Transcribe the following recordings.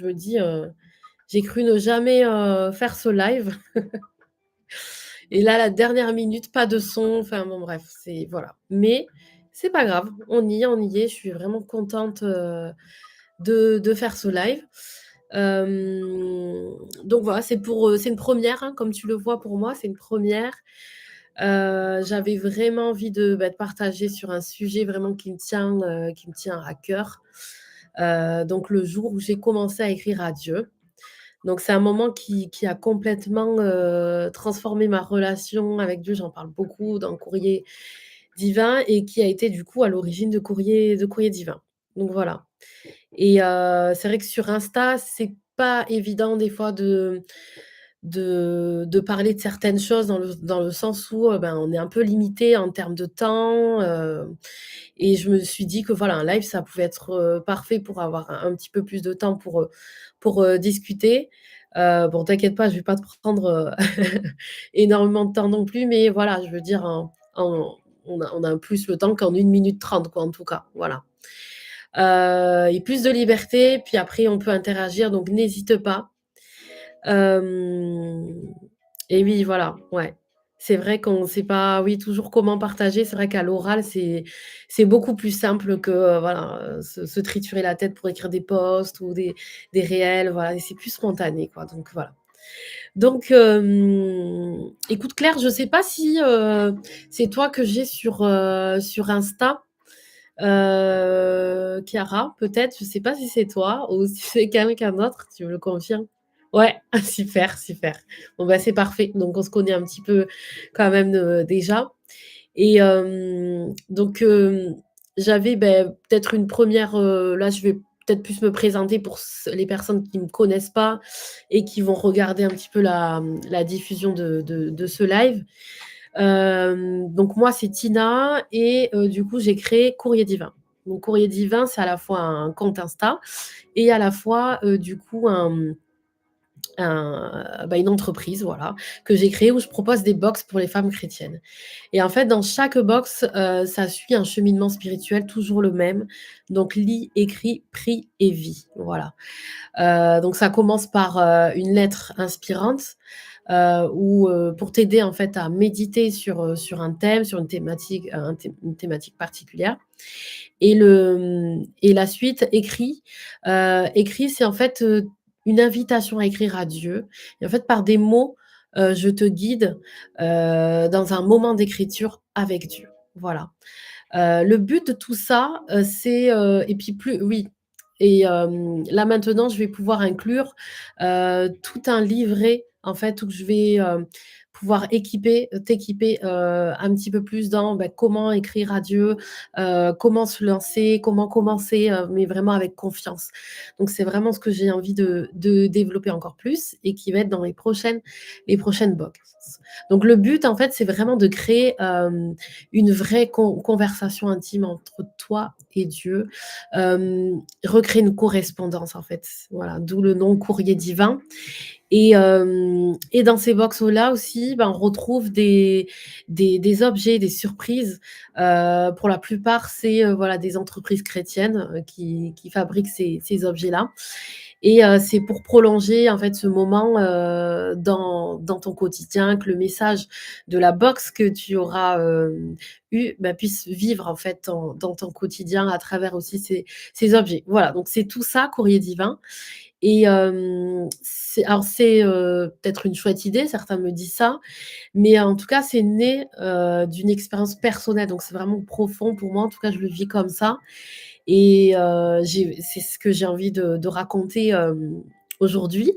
je me dis, «J'ai cru ne jamais, faire ce live et là, la dernière minute, pas de son», enfin bon bref, c'est voilà. Mais c'est pas grave, on y est, je suis vraiment contente, de faire ce live. Donc voilà, c'est une première, hein, comme tu le vois pour moi, c'est une première. J'avais vraiment envie de partager sur un sujet vraiment qui me tient à cœur. Donc le jour où j'ai commencé à écrire à Dieu. Donc c'est un moment qui a complètement, transformé ma relation avec Dieu. J'en parle beaucoup dans Courrier divin et qui a été du coup à l'origine de Courrier divin. Donc voilà. Et c'est vrai que sur Insta, c'est pas évident des fois de parler de certaines choses dans le sens où, ben, on est un peu limité en termes de temps, et je me suis dit que voilà, un live, ça pouvait être, parfait pour avoir un petit peu plus de temps pour, discuter. Bon, t'inquiète pas, je vais pas te prendre, énormément de temps non plus, mais voilà, je veux dire en on a plus le temps qu'en 1 minute 30 quoi, en tout cas, voilà. Et plus de liberté, puis après on peut interagir, donc n'hésite pas. Hem Et oui, voilà, ouais. C'est vrai qu'on ne sait pas, oui, toujours comment partager. C'est vrai qu'à l'oral, c'est beaucoup plus simple que, voilà, se triturer la tête pour écrire des posts ou des réels, voilà, et c'est plus spontané, quoi, donc voilà. Donc écoute Claire, je sais pas si, c'est toi que j'ai sur Insta, Chiara, peut-être, je sais pas si c'est toi ou si c'est quelqu'un d'autre, tu me le confirmes? Ouais, super, super. Bon, bah, c'est parfait. Donc on se connaît un petit peu quand même, déjà. Et donc j'avais, peut-être une première, là, je vais peut-être plus me présenter pour les personnes qui ne me connaissent pas et qui vont regarder un petit peu la diffusion de ce live. Donc moi, c'est Tina et du coup, j'ai créé Courrier Divin. Donc Courrier Divin, c'est à la fois un compte Insta et à la fois, du coup, une entreprise, voilà, que j'ai créée où je propose des box pour les femmes chrétiennes. Et en fait, dans chaque box, ça suit un cheminement spirituel toujours le même. Donc lis, écris, prie et vis, voilà. Donc ça commence par, une lettre inspirante, où, pour t'aider en fait à méditer sur un thème, sur une thématique particulière. Et la suite écrit, c'est en fait, une invitation à écrire à Dieu et en fait par des mots, je te guide, dans un moment d'écriture avec Dieu. Voilà. Le but de tout ça, c'est, et puis plus oui, et là maintenant je vais pouvoir inclure, tout un livret en fait où je vais, pouvoir t'équiper, un petit peu plus dans, comment écrire à Dieu, comment se lancer, comment commencer, mais vraiment avec confiance. Donc c'est vraiment ce que j'ai envie de développer encore plus et qui va être dans les prochaines box. Donc le but en fait, c'est vraiment de créer, une vraie conversation intime entre toi et Dieu, recréer une correspondance en fait, voilà, d'où le nom Courrier divin. Et dans ces box-là aussi, on retrouve des objets, des surprises. Pour la plupart, c'est, voilà, des entreprises chrétiennes, qui fabriquent ces objets-là. Et c'est pour prolonger en fait ce moment, dans ton quotidien, que le message de la box que tu auras, eu, puisse vivre en fait dans ton quotidien à travers aussi ces objets. Voilà, donc c'est tout ça, Courrier divin. Et c'est, peut-être une chouette idée, certains me disent ça, mais en tout cas, c'est né, d'une expérience personnelle, donc c'est vraiment profond pour moi. En tout cas, je le vis comme ça. Et c'est ce que j'ai envie de raconter, aujourd'hui.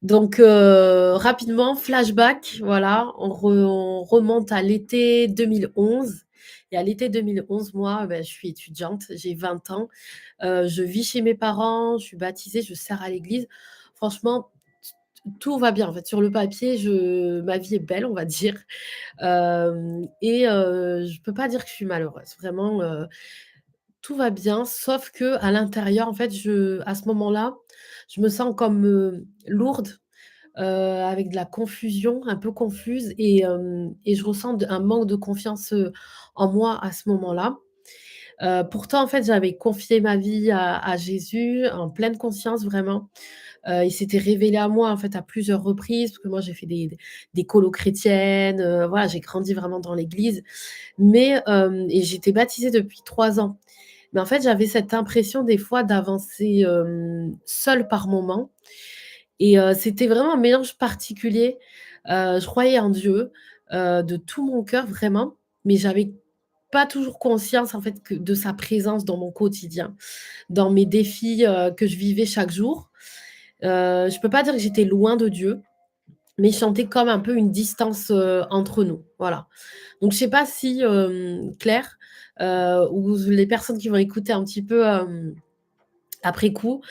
Donc rapidement, flashback, voilà, on remonte à l'été 2011. Et à l'été 2011, moi, je suis étudiante, j'ai 20 ans, je vis chez mes parents, je suis baptisée, je sers à l'église. Franchement, tout va bien, en fait. Sur le papier, je ma vie est belle, on va dire. Et je peux pas dire que je suis malheureuse. Vraiment, tout va bien, sauf que à l'intérieur, en fait, à ce moment-là, je me sens comme, lourde, avec de la confusion, un peu confuse, et je ressens un manque de confiance, en moi à ce moment-là. Pourtant, en fait, j'avais confié ma vie à Jésus en pleine conscience, vraiment. Il s'était révélé à moi, en fait, à plusieurs reprises, parce que moi, j'ai fait des colos chrétiennes, voilà, j'ai grandi vraiment dans l'église. Mais et j'étais baptisée depuis 3 ans. Mais en fait, j'avais cette impression des fois d'avancer, seule par moments et c'était vraiment un mélange particulier. Je croyais en Dieu, de tout mon cœur vraiment, mais j'avais pas toujours conscience en fait que de sa présence dans mon quotidien, dans mes défis, que je vivais chaque jour. Je peux pas dire que j'étais loin de Dieu, mais je sentais comme un peu une distance, entre nous, voilà. Donc je sais pas si, Claire, ou les personnes qui vont écouter un petit peu, après coup,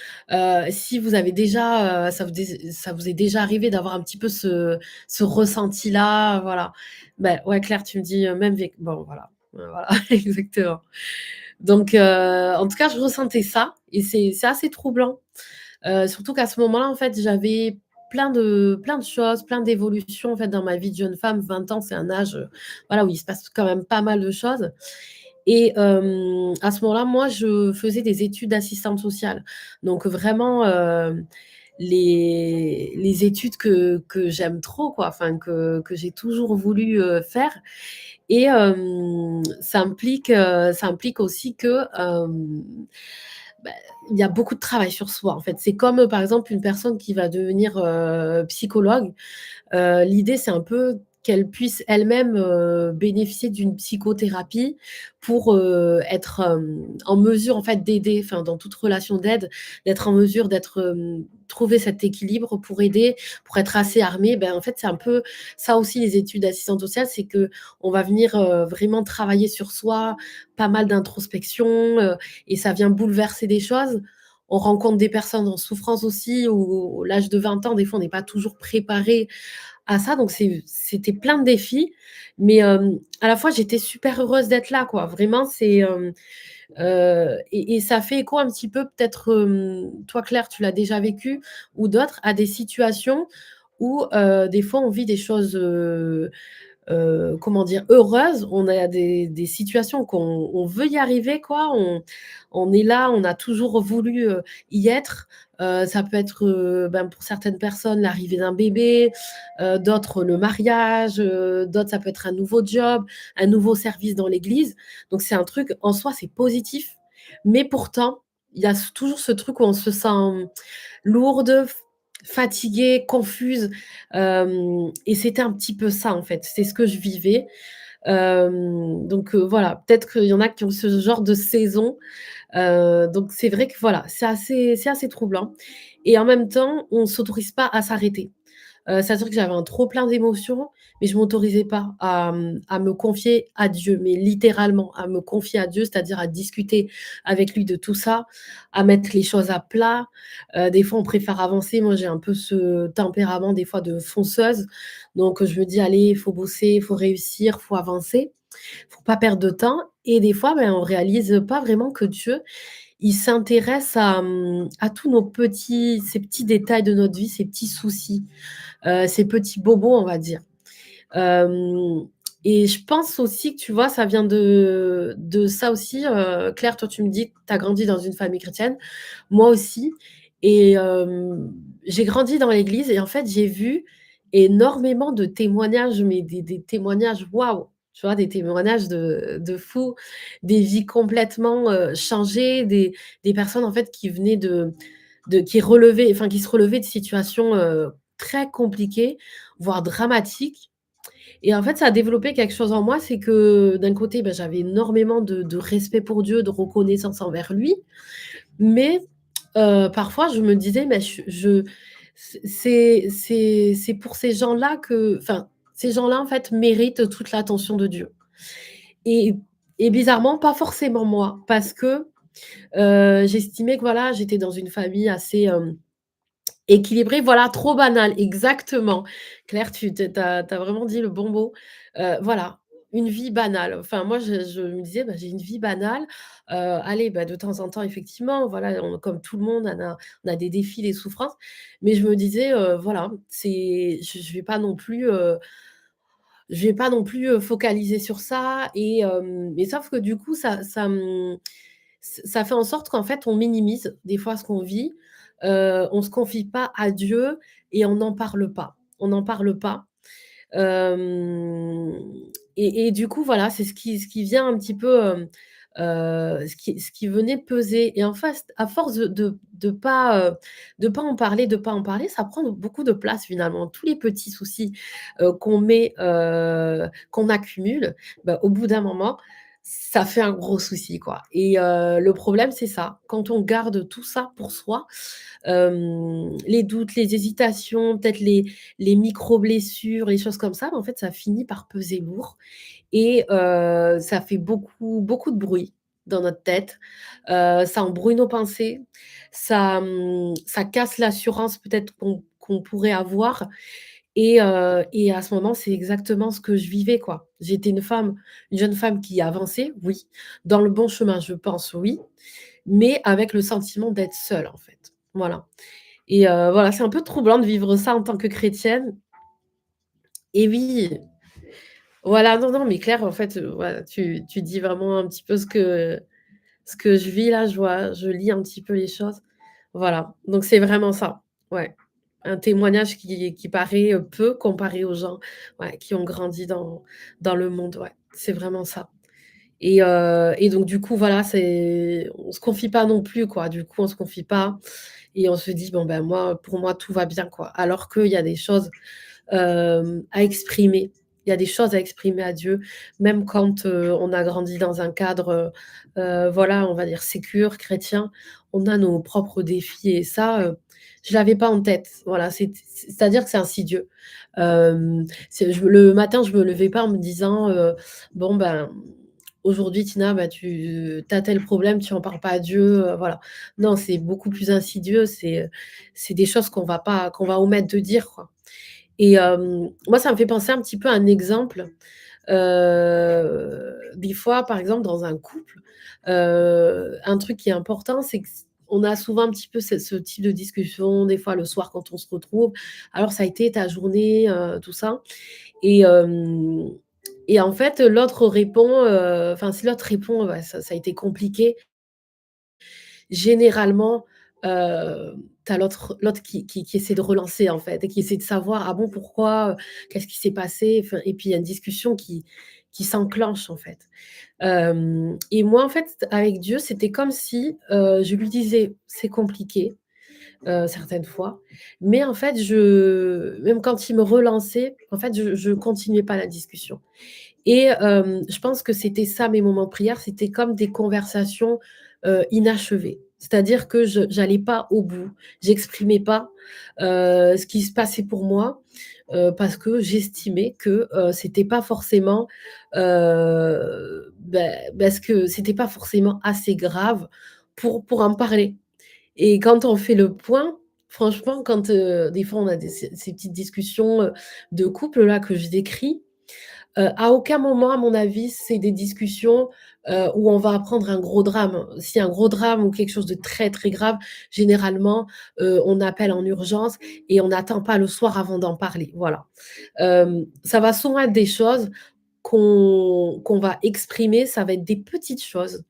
si vous avez déjà, ça vous est déjà arrivé d'avoir un petit peu ce ressenti-là, voilà. Ben ouais, Claire, tu me dis, même véc bon voilà, voilà, exactement. Donc en tout cas, je ressentais ça et c'est assez troublant. Surtout qu'à ce moment-là, en fait, j'avais plein de choses, plein d'évolutions, en fait, dans ma vie de jeune femme. 20 ans, c'est un âge, voilà, où il se passe quand même pas mal de choses et à ce moment-là, moi, je faisais des études d'assistante sociale. Donc vraiment, les études que j'aime trop, quoi, enfin que j'ai toujours voulu, faire et ça implique aussi que, bah, il y a beaucoup de travail sur soi, en fait. C'est comme, par exemple, une personne qui va devenir, psychologue. L'idée, c'est un peu qu'elle puisse elle-même, bénéficier d'une psychothérapie pour, être, en mesure, en fait, d'aider, enfin, dans toute relation d'aide, d'être en mesure trouver cet équilibre pour aider, pour être assez armée. Ben, en fait, c'est un peu ça aussi les études d'assistante sociale, c'est qu'on va venir, vraiment travailler sur soi, pas mal d'introspection, et ça vient bouleverser des choses. On rencontre des personnes en souffrance aussi, où à l'âge de 20 ans, des fois, on n'est pas toujours préparé à ça, donc c'était plein de défis, mais à la fois j'étais super heureuse d'être là, quoi. Vraiment, et ça fait écho un petit peu peut-être, toi Claire, tu l'as déjà vécu ou d'autres, à des situations où, des fois on vit des choses, comment dire? Heureuses. On a des situations qu'on on veut y arriver quoi, on est là, on a toujours voulu, y être. Ça peut être, ben, pour certaines personnes, l'arrivée d'un bébé, d'autres le mariage, d'autres ça peut être un nouveau job, un nouveau service dans l'église. Donc c'est un truc en soi, c'est positif, mais pourtant, il y a toujours ce truc où on se sent lourde, fatiguée, confuse, et c'était un petit peu ça, en fait. C'est ce que je vivais. Donc voilà, peut-être qu'il y en a qui ont ce genre de saison. Donc c'est vrai que voilà, c'est assez troublant et en même temps, on ne s'autorise pas à s'arrêter. C'est-à-dire que j'avais un trop plein d'émotions, mais je m'autorisais pas à me confier à Dieu, mais littéralement à me confier à Dieu, c'est-à-dire à discuter avec lui de tout ça, à mettre les choses à plat. Des fois, on préfère avancer. Moi, j'ai un peu ce tempérament des fois de fonceuse, donc je me dis: «Allez, il faut bosser, il faut réussir, il faut avancer, il faut pas perdre de temps» et des fois, ben, on réalise pas vraiment que Dieu, il s'intéresse à tous nos petits ces petits détails de notre vie, ces petits soucis. Ces petits bobos, on va dire. Hem et je pense aussi que, tu vois, ça vient de ça aussi, Claire, toi, tu me dis que tu as grandi dans une famille chrétienne, moi aussi et j'ai grandi dans l'église et en fait, j'ai vu énormément de témoignages, mais des témoignages, waouh! Tu vois, des témoignages de fous, des vies complètement, changées, des personnes, en fait, qui venaient qui se relevaient de situations, très compliquées, voire dramatiques et en fait, ça a développé quelque chose en moi, c'est que d'un côté, bah, j'avais énormément de respect pour Dieu, de reconnaissance envers lui, mais parfois je me disais: «Mais je c'est pour ces gens-là que enfin, ces gens-là, en fait, méritent toute l'attention de Dieu» et et bizarrement, pas forcément moi, parce que, j'estimais que voilà, j'étais dans une famille assez, équilibré, voilà, trop banal, exactement. Claire, tu as vraiment dit le bon mot. Voilà, une vie banale. Enfin, moi, je me disais: «Bah, j'ai une vie banale». Allez, bah, de temps en temps, effectivement, voilà, on comme tout le monde, on a des défis, des souffrances. Mais je me disais, voilà, c'est je vais pas non plus, je vais pas non plus, focaliser sur ça mais sauf que du coup ça fait en sorte qu'en fait on minimise des fois ce qu'on vit, on se confie pas à Dieu et on n'en parle pas. On n'en parle pas. Hem et du coup, voilà, c'est ce qui vient un petit peu, ce qui venait peser et en face, à force de pas en parler, ça prend beaucoup de place finalement. Tous les petits soucis, qu'on accumule, bah, au bout d'un moment, ça fait un gros souci, quoi et le problème, c'est ça. Quand on garde tout ça pour soi, les doutes, les hésitations, peut-être les micro-blessures, les choses comme ça, bah, en fait, ça finit par peser lourd et ça fait beaucoup, beaucoup de bruit dans notre tête. Ça embrouille nos pensées, ça casse l'assurance peut-être qu'on pourrait avoir et à ce moment, c'est exactement ce que je vivais, quoi. J'étais une jeune femme qui avançait, oui, dans le bon chemin, je pense, oui, mais avec le sentiment d'être seule, en fait. Voilà. Et voilà, c'est un peu troublant de vivre ça en tant que chrétienne et oui, voilà, non, non, mais clair, en fait, voilà, tu dis vraiment un petit peu ce que je vis là, je lis un petit peu les choses. Voilà, donc c'est vraiment ça, ouais. Un témoignage qui paraît, peu comparé aux gens, ouais, qui ont grandi dans le monde, ouais, c'est vraiment ça. Et donc du coup, voilà, on se confie pas non plus, quoi. Du coup, on se confie pas et on se dit: «Bon, ben, moi, pour moi, tout va bien», quoi. Alors qu'il y a des choses, à exprimer. Il y a des choses à exprimer à Dieu, même quand, on a grandi dans un cadre, voilà, on va dire sécure, chrétien. On a nos propres défis et ça, je l'avais pas en tête. Voilà, c'est-à-dire que c'est insidieux. Le matin, je me levais pas en me disant, «Bon, ben, aujourd'hui, Tina, bah, tu as tel problème, tu en parles pas à Dieu», voilà. Non, c'est beaucoup plus insidieux, c'est des choses qu'on va omettre de dire, quoi. Et moi, ça me fait penser un petit peu à un exemple. Des fois, par exemple, dans un couple, un truc qui est important, c'est qu'on a souvent un petit peu ce type de discussion, des fois le soir quand on se retrouve. Alors, ça a été ta journée, tout ça et hem et en fait, l'autre répond, enfin, si l'autre répond: «Bah, ça a été compliqué», généralement, tu as l'autre qui essaie de relancer, en fait et qui essaie de savoir: «Ah bon, pourquoi? Qu'est-ce qui s'est passé?» Enfin et puis il y a une discussion qui s'enclenche, en fait. Hem et moi, en fait, avec Dieu, c'était comme si, je lui disais: «C'est compliqué», certaines fois, mais en fait, même quand il me relançait, en fait, je continuais pas la discussion et je pense que c'était ça mes moments de prière, c'était comme des conversations, inachevées. C'est-à-dire que je j'allais pas au bout. J'exprimais pas, ce qui se passait pour moi, parce que j'estimais que, c'était pas forcément, parce que c'était pas forcément assez grave pour en parler et quand on fait le point, franchement, quand, des fois on a ces petites discussions, de couple là que je décris. À aucun moment, à mon avis, c'est des discussions, où on va apprendre un gros drame. S'il y a un gros drame ou quelque chose de très, très grave, généralement, on appelle en urgence et on n'attend pas le soir avant d'en parler, voilà. Ça va souvent être des choses qu'on va exprimer, ça va être des petites choses,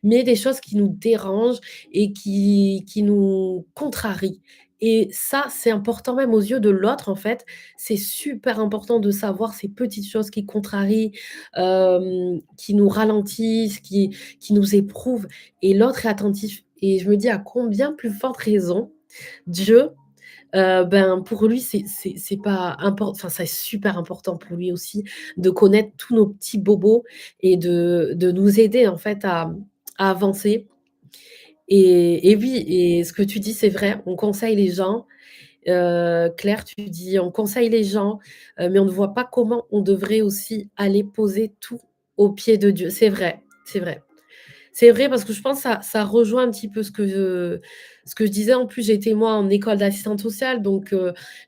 mais des choses qui nous dérangent et qui nous contrarient et ça, c'est important même aux yeux de l'autre, en fait. C'est super important de savoir ces petites choses qui contrarient, qui nous ralentissent, qui nous éprouvent et l'autre est attentif et je me dis à combien plus forte raison Dieu. Ben, pour lui, c'est pas enfin, c'est super important pour lui aussi de connaître tous nos petits bobos et de nous aider, en fait, à avancer et oui et ce que tu dis, c'est vrai, on conseille les gens, Claire, tu dis: «On conseille les gens, mais on ne voit pas comment on devrait aussi aller poser tout aux pieds de Dieu». C'est vrai, c'est vrai. C'est vrai parce que je pense que ça rejoint un petit peu ce que je disais. En plus, j'ai été moi en école d'assistante sociale, donc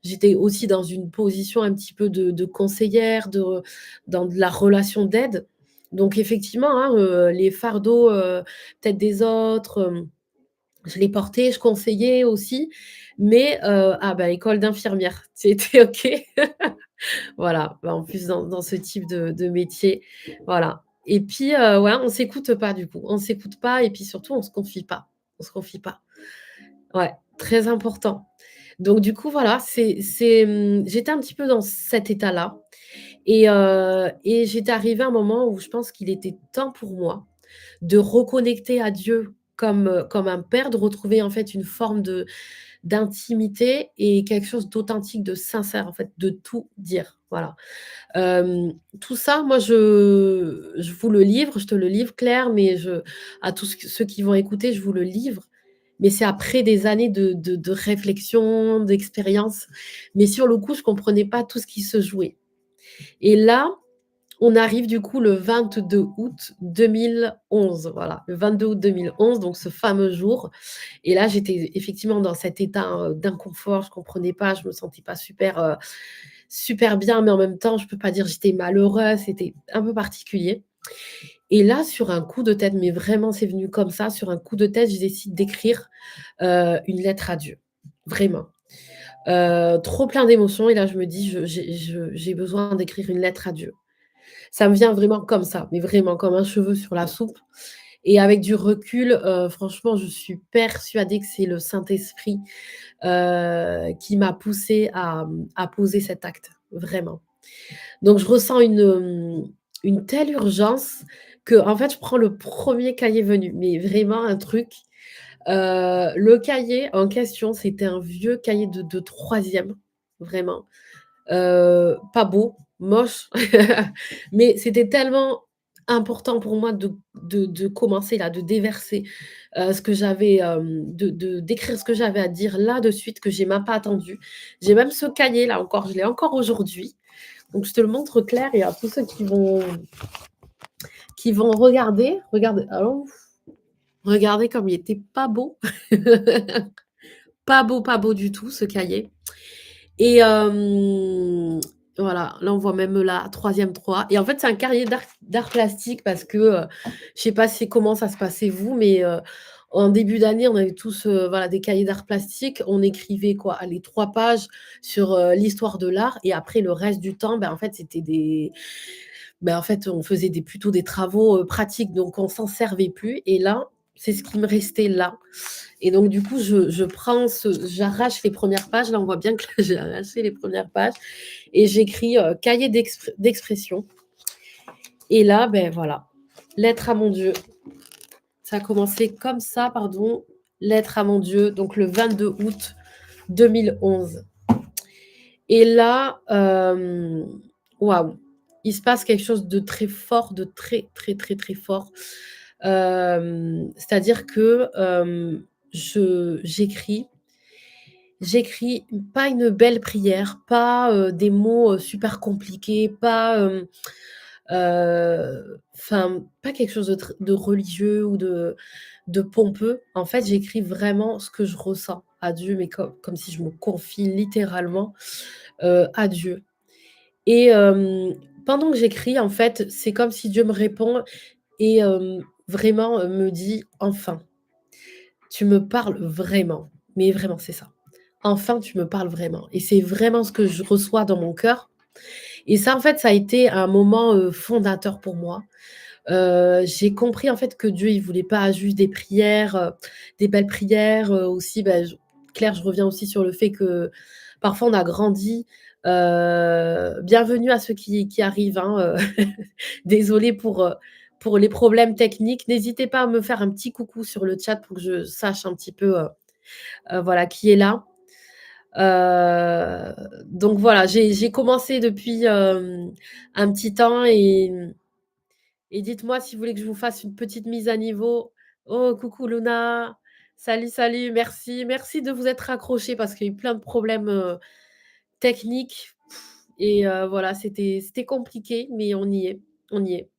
j'étais aussi dans une position un petit peu de conseillère, dans de la relation d'aide. Donc effectivement, hein, les fardeaux, peut-être des autres, je les portais, je conseillais aussi, mais ah bah, école d'infirmière, c'était OK. Voilà, bah, en plus dans ce type de métier, voilà et puis, ouais, on s'écoute pas du coup. On s'écoute pas et puis surtout on se confie pas. On se confie pas. Ouais, très important. Donc du coup, voilà, j'étais un petit peu dans cet état-là et j'étais arrivée à un moment où je pense qu'il était temps pour moi de reconnecter à Dieu comme un père, de retrouver en fait une forme de d'intimité et quelque chose d'authentique, de sincère en fait, de tout dire, voilà. Tout ça, moi, je vous le livre, je te le livre Claire, mais à tous ceux qui vont écouter, je vous le livre, mais c'est après des années de réflexion, d'expérience, mais sur le coup, je comprenais pas tout ce qui se jouait et là, on arrive du coup le 22 août 2011, voilà, le 22 août 2011, donc ce fameux jour et là, j'étais effectivement dans cet état, d'inconfort, je comprenais pas, je me sentais pas super bien, mais en même temps, je peux pas dire j'étais malheureuse, c'était un peu particulier et là, sur un coup de tête, mais vraiment, c'est venu comme ça, sur un coup de tête, je décide d'écrire, une lettre à Dieu, vraiment. Trop plein d'émotions et là, je me dis: J'ai besoin d'écrire une lettre à Dieu». Ça me vient vraiment comme ça, mais vraiment comme un cheveu sur la soupe et avec du recul, franchement, je suis persuadée que c'est le Saint-Esprit, qui m'a poussée à poser cet acte, vraiment. Donc je ressens une telle urgence qu'en fait, je prends le premier cahier venu, mais vraiment un truc, le cahier en question, c'était un vieux cahier de 3e, vraiment, pas beau, moche, mais c'était tellement important pour moi de commencer là, de déverser, ce que j'avais, d'écrire ce que j'avais à dire là de suite que j'ai même pas attendu. J'ai même ce cahier là encore, je l'ai encore aujourd'hui, donc je te le montre Claire et à tous ceux qui vont regarder, regardez comme il était pas beau. Pas beau du tout ce cahier et voilà, là on voit même la troisième 3 et en fait c'est un cahier d'art plastique parce que, je sais pas si comment ça se passait vous, mais, en début d'année, on avait tous, voilà des cahiers d'art plastique. On écrivait quoi? Allez 3 pages sur, l'histoire de l'art et après le reste du temps, ben, en fait c'était en fait, on faisait plutôt des travaux, pratiques, donc on s'en servait plus et là, c'est ce qui me restait là et donc du coup, j'arrache les premières pages. Là, on voit bien que j'ai arraché les premières pages et j'écris, cahier d'expression et là, ben voilà, lettre à mon Dieu. Ça a commencé comme ça, pardon, lettre à mon Dieu, donc le 22 août 2011 et là, waouh, il se passe quelque chose de très fort, de très, très, très, très fort. C'est-à-dire que, j'écris pas une belle prière, pas, des mots, super compliqués, pas, enfin, pas quelque chose de religieux ou de pompeux. En fait, j'écris vraiment ce que je ressens à Dieu, mais comme si je me confie littéralement, à Dieu et pendant que j'écris, en fait, c'est comme si Dieu me répond et vraiment, me dit: «Enfin, tu me parles vraiment». Mais vraiment, c'est ça. «Enfin, tu me parles vraiment» et c'est vraiment ce que je reçois dans mon cœur et ça, en fait, ça a été un moment, fondateur pour moi. J'ai compris, en fait, que Dieu, il voulait pas juste des prières, des belles prières, aussi, bah, Claire, je reviens aussi sur le fait que parfois on a grandi, bienvenue à ceux qui arrivent, hein, désolée pour les problèmes techniques. N'hésitez pas à me faire un petit coucou sur le chat pour que je sache un petit peu, voilà, qui est là. Heu, donc voilà, j'ai commencé depuis, un petit temps et dites-moi si vous voulez que je vous fasse une petite mise à niveau. Oh, coucou Luna. Salut, salut, merci. Merci de vous être accrochés parce qu'il y a eu plein de problèmes, techniques et voilà, c'était compliqué, mais on y est, on y est.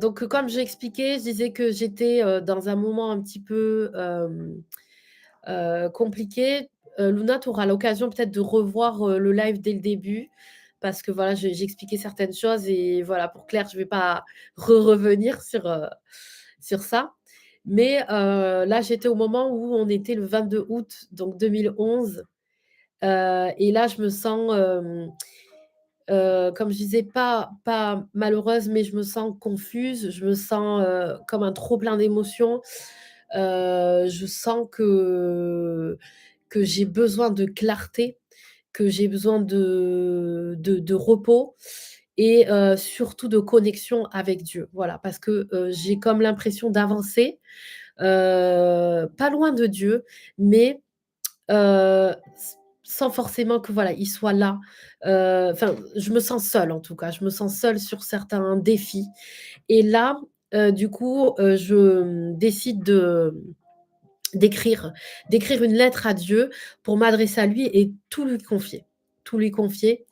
Donc comme j'ai expliqué, je disais que j'étais, dans un moment un petit peu, compliqué. Luna, tu auras l'occasion peut-être de revoir, le live dès le début parce que voilà, j'ai expliqué certaines choses et voilà, pour Claire, je ne vais pas revenir sur ça. Mais là, j'étais au moment où on était le 22 août, donc 2011 Et là, je me sens, comme je disais, pas malheureuse, mais je me sens confuse, je me sens, comme un trop plein d'émotions. Je sens que j'ai besoin de clarté, que j'ai besoin de repos et surtout de connexion avec Dieu. Voilà, parce que, j'ai comme l'impression d'avancer, pas loin de Dieu, mais s sans forcément que voilà, il soit là. Enfin, je me sens seule en tout cas, je me sens seule sur certains défis et là, du coup, je, décide d'écrire d'écrire une lettre à Dieu pour m'adresser à lui et tout lui confier. Tout lui confier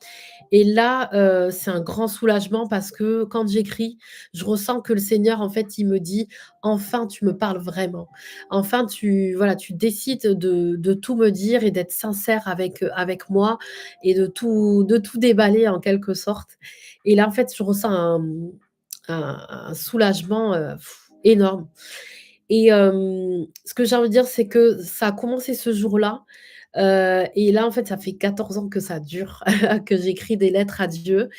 et là, c'est un grand soulagement parce que quand j'écris, je ressens que le Seigneur, en fait, il me dit: «Enfin, tu me parles vraiment. Enfin, tu voilà, tu décides de tout me dire et d'être sincère avec moi et de tout déballer en quelque sorte» et là, en fait, je ressens un soulagement, énorme et ce que j'ai envie de dire, c'est que ça a commencé ce jour-là, et là, en fait, ça fait 14 ans que ça dure, que j'écris des lettres à Dieu.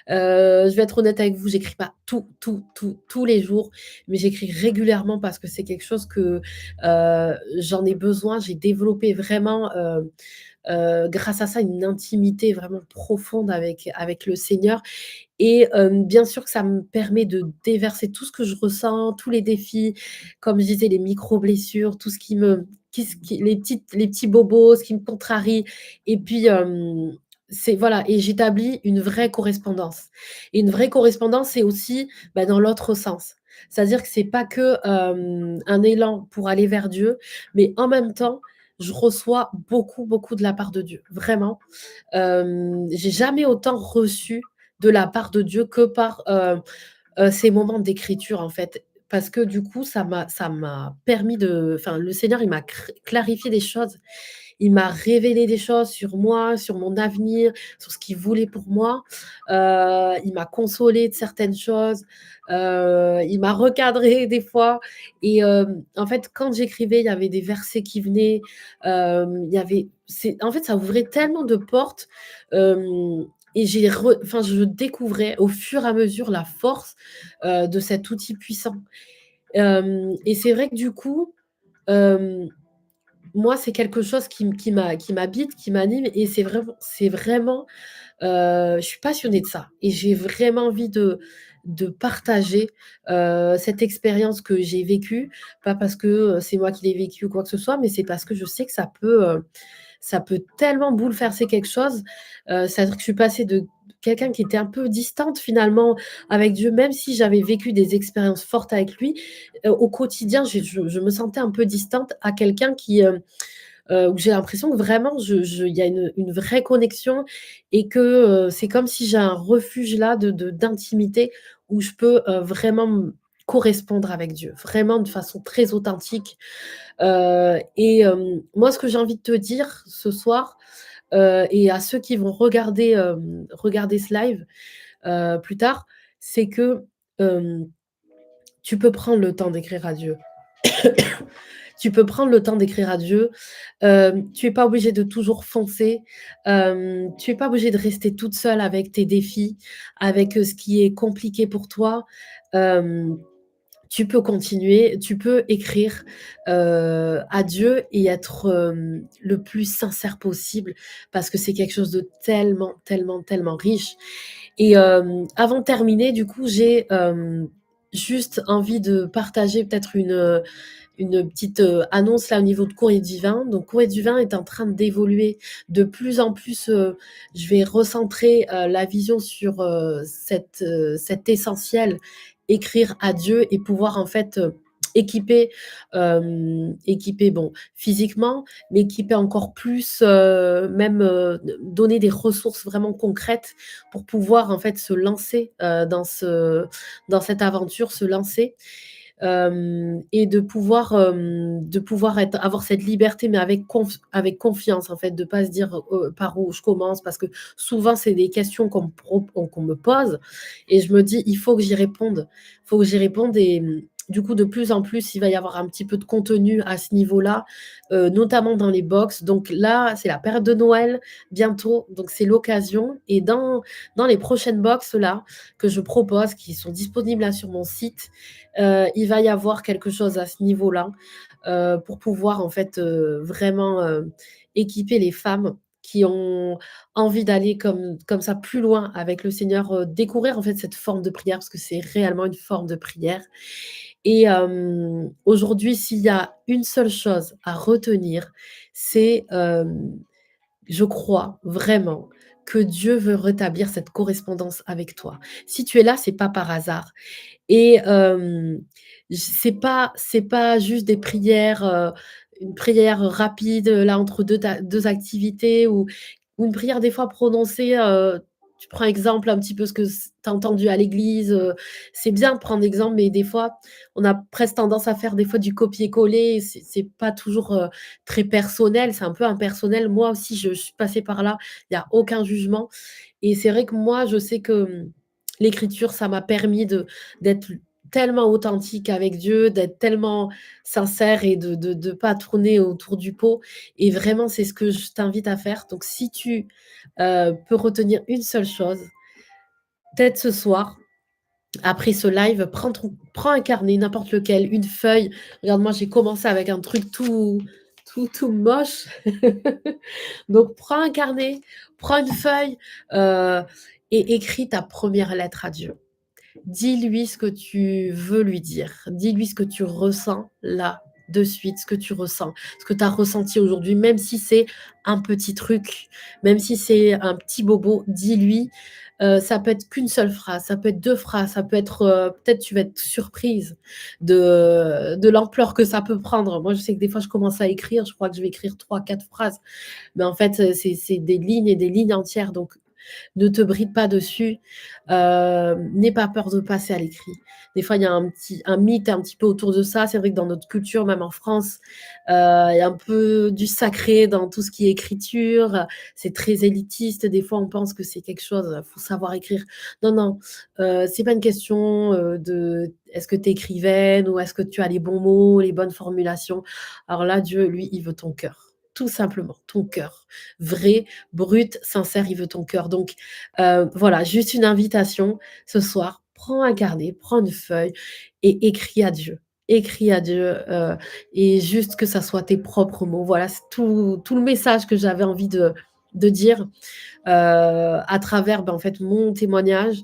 Je vais être honnête avec vous, j'écris pas tous les jours, mais j'écris régulièrement parce que c'est quelque chose que, j'en ai besoin. J'ai développé vraiment, grâce à ça, une intimité vraiment profonde avec le Seigneur et bien sûr que ça me permet de déverser tout ce que je ressens, tous les défis, comme je disais, les micro-blessures, tout ce qui les petits bobos, ce qui me contrarie et puis, c'est voilà et j'établis une vraie correspondance et une vraie correspondance, c'est aussi, bah, dans l'autre sens. C'est-à-dire que c'est pas que, un élan pour aller vers Dieu, mais en même temps, je reçois beaucoup, beaucoup de la part de Dieu, vraiment. J'ai jamais autant reçu de la part de Dieu que par, ces moments d'écriture, en fait. Parce que du coup, ça m'a permis de enfin, le Seigneur, il m'a clarifié des choses. Il m'a révélé des choses sur moi, sur mon avenir, sur ce qu'il voulait pour moi. Il m'a consolée de certaines choses, il m'a recadrée des fois et en fait, quand j'écrivais, il y avait des versets qui venaient, il y avait en fait, ça ouvrait tellement de portes, et enfin, je découvrais au fur et à mesure la force, de cet outil puissant. Et c'est vrai que du coup, hem moi, c'est quelque chose qui m'habite, qui m'anime et c'est vraiment, je suis passionnée de ça et j'ai vraiment envie de partager, cette expérience que j'ai vécue. Pas parce que, c'est moi qui l'ai vécue ou quoi que ce soit, mais c'est parce que je sais que ça peut tellement bouleverser quelque chose. C'est-à-dire que je suis passée de quelqu'un qui était un peu distante finalement avec Dieu, même si j'avais vécu des expériences fortes avec lui, au quotidien, je me sentais un peu distante à quelqu'un où j'ai l'impression que vraiment il y a une vraie connexion et que, c'est comme si j'ai un refuge là d'intimité où je peux, vraiment correspondre avec Dieu, vraiment de façon très authentique. Et moi ce que j'ai envie de te dire ce soir, et à ceux qui vont regarder ce live, plus tard, c'est que, hem, tu peux prendre le temps d'écrire à Dieu. Tu peux prendre le temps d'écrire à Dieu. Tu es pas obligé de toujours foncer. Tu es pas obligé de rester toute seule avec tes défis, avec, ce qui est compliqué pour toi. Hem, Tu peux continuer, tu peux écrire, à Dieu et être, le plus sincère possible parce que c'est quelque chose de tellement, tellement, tellement riche et avant de terminer, du coup, j'ai, juste envie de partager peut-être une petite, annonce là au niveau de Courrier du Vin. Donc Courrier du Vin est en train d'évoluer de plus en plus, je vais recentrer, la vision sur, cet essentiel, écrire à Dieu et pouvoir en fait, équiper, équiper bon, physiquement, mais équiper encore plus, même, donner des ressources vraiment concrètes pour pouvoir en fait se lancer, dans cette aventure, se lancer et de pouvoir avoir cette liberté, mais avec confiance, en fait, de pas se dire, par où je commence, parce que souvent, c'est des questions qu'on me pose et je me dis: «Il faut que j'y réponde». Il faut que j'y réponde Du coup, de plus en plus, il va y avoir un petit peu de contenu à ce niveau-là, notamment dans les box. Donc là, c'est la période de Noël bientôt, donc c'est l'occasion et dans les prochaines box là, que je propose, qui sont disponibles là sur mon site, il va y avoir quelque chose à ce niveau-là, pour pouvoir en fait, vraiment, équiper les femmes qui ont envie d'aller comme ça plus loin avec le Seigneur, découvrir en fait cette forme de prière, parce que c'est réellement une forme de prière et aujourd'hui, s'il y a une seule chose à retenir, c'est, je crois vraiment que Dieu veut rétablir cette correspondance avec toi. Si tu es là, c'est pas par hasard et c'est pas juste des prières, une prière rapide, là, entre 2 activités ou une prière des fois prononcée, tu prends exemple un petit peu ce que tu as entendu à l'église, c'est bien de prendre exemple, mais des fois, on a presque tendance à faire des fois du copier-coller, c'est pas toujours, très personnel, c'est un peu impersonnel. Moi aussi, je suis passée par là, il y a aucun jugement et c'est vrai que moi, je sais que, l'écriture, ça m'a permis d'être tellement authentique avec Dieu, d'être tellement sincère et de pas tourner autour du pot et vraiment, c'est ce que je t'invite à faire. Donc si tu, peux retenir une seule chose, peut-être ce soir, après ce live, prends un carnet, n'importe lequel, une feuille. Regarde, moi, j'ai commencé avec un truc tout moche. Donc prends un carnet, prends une feuille, heu et écris ta première lettre à Dieu. Dis-lui ce que tu veux lui dire. Dis-lui ce que tu ressens là, de suite, ce que tu ressens, ce que tu as ressenti aujourd'hui, même si c'est un petit truc, même si c'est un petit bobo, dis-lui. Ça peut être qu'une seule phrase, ça peut être 2 phrases, ça peut être, peut-être tu vas être surprise de l'ampleur que ça peut prendre. Moi, je sais que des fois, je commence à écrire, je crois que je vais écrire 3 4 phrases, mais en fait, c'est des lignes et des lignes entières, donc ne te bride pas dessus, n'aie pas peur de passer à l'écrit. Des fois, il y a un mythe un petit peu autour de ça. C'est vrai que dans notre culture, même en France, il y a un peu du sacré dans tout ce qui est écriture. C'est très élitiste. Des fois, on pense que c'est quelque chose, faut savoir écrire. Non, non, c'est pas une question, de est-ce que tu es écrivaine ou est-ce que tu as les bons mots, les bonnes formulations. Alors là, Dieu, lui, il veut ton cœur. Tout simplement, ton cœur. Vrai, brut, sincère, il veut ton cœur. Donc, voilà, juste une invitation ce soir, prends un carnet, prends une feuille et écris à Dieu. Écris à Dieu, et juste que ça soit tes propres mots. Voilà, c'est tout le message que j'avais envie de dire, à travers, en fait, mon témoignage.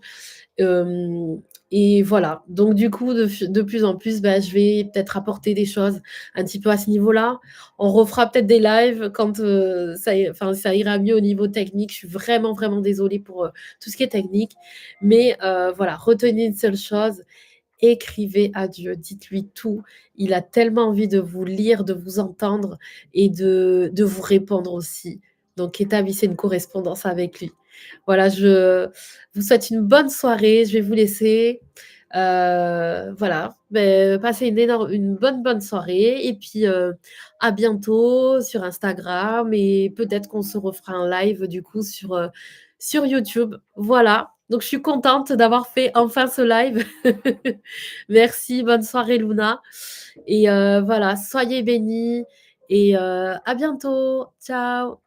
Hem et voilà, donc du coup, de plus en plus, je vais peut-être apporter des choses un petit peu à ce niveau-là. On refera peut-être des lives quand, ça ira mieux au niveau technique. Je suis vraiment, vraiment désolée pour, tout ce qui est technique, mais voilà, retenez une seule chose, écrivez à Dieu, dites-lui tout. Il a tellement envie de vous lire, de vous entendre et de vous répondre aussi. Donc établissez une correspondance avec lui. Voilà, je vous souhaite une bonne soirée. Je vais vous laisser. Voilà, passez une bonne soirée et puis, à bientôt sur Instagram et peut-être qu'on se refera un live du coup sur YouTube. Voilà, donc je suis contente d'avoir fait enfin ce live. Merci, bonne soirée Luna et voilà, soyez bénis et à bientôt. Ciao.